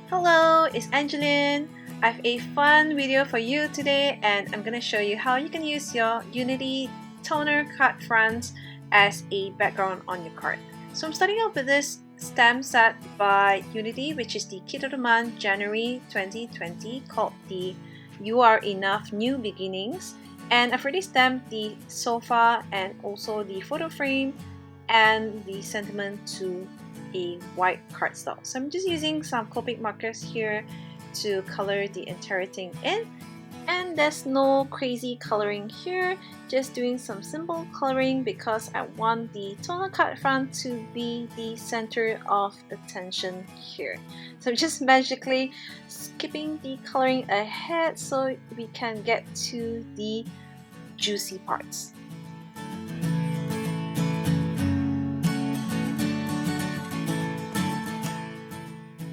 Hello, it's Angeline. I have a fun video for you today and I'm going to show you how you can use your Unity toner card fronts as a background on your card. So I'm starting out with this stamp set by Unity, which is the kit of the month January 2020, called the You Are Enough New Beginnings, and I've already stamped the sofa and also the photo frame and the sentiment to a white cardstock. So I'm just using some Copic markers here to color the entire thing in, and there's no crazy coloring here, just doing some simple coloring because I want the toner card front to be the center of attention here. So I'm just magically skipping the coloring ahead so we can get to the juicy parts.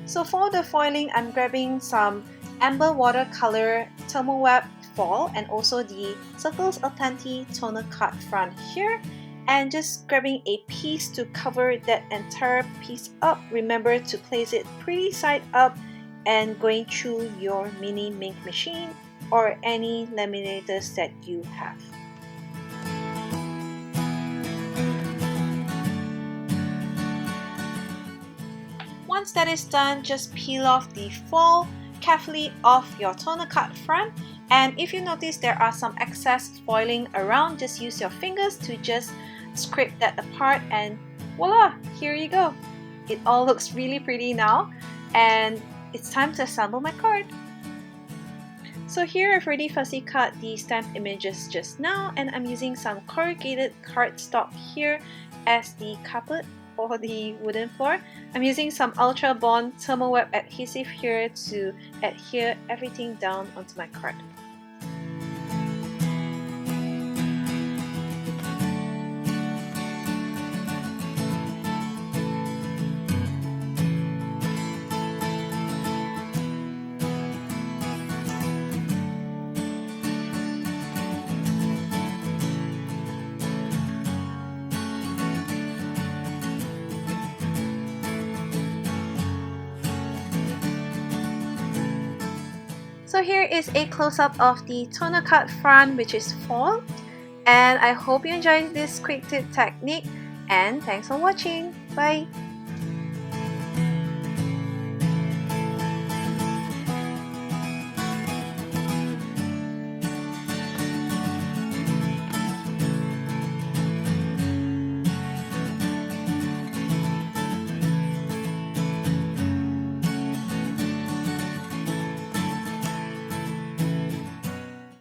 So for the foiling, I'm grabbing some amber watercolor thermal web foil and also the Circles Authentic toner card front here, and just grabbing a piece to cover that entire piece up. Remember to place it pretty side up and going through your mini ink machine or any laminators that you have. Once that is done, just peel off the foil carefully off your toner card front, and if you notice there are some excess foiling around, just use your fingers to just scrape that apart and voila, here you go. It all looks really pretty now, and it's time to assemble my card. So here I've already fussy cut the stamp images just now, and I'm using some corrugated cardstock here as the carpet for the wooden floor. I'm using some Ultra Bond thermal web adhesive here to adhere everything down onto my card. So here is a close-up of the toner card front, which is foiled, and I hope you enjoyed this quick tip technique, and thanks for watching. Bye!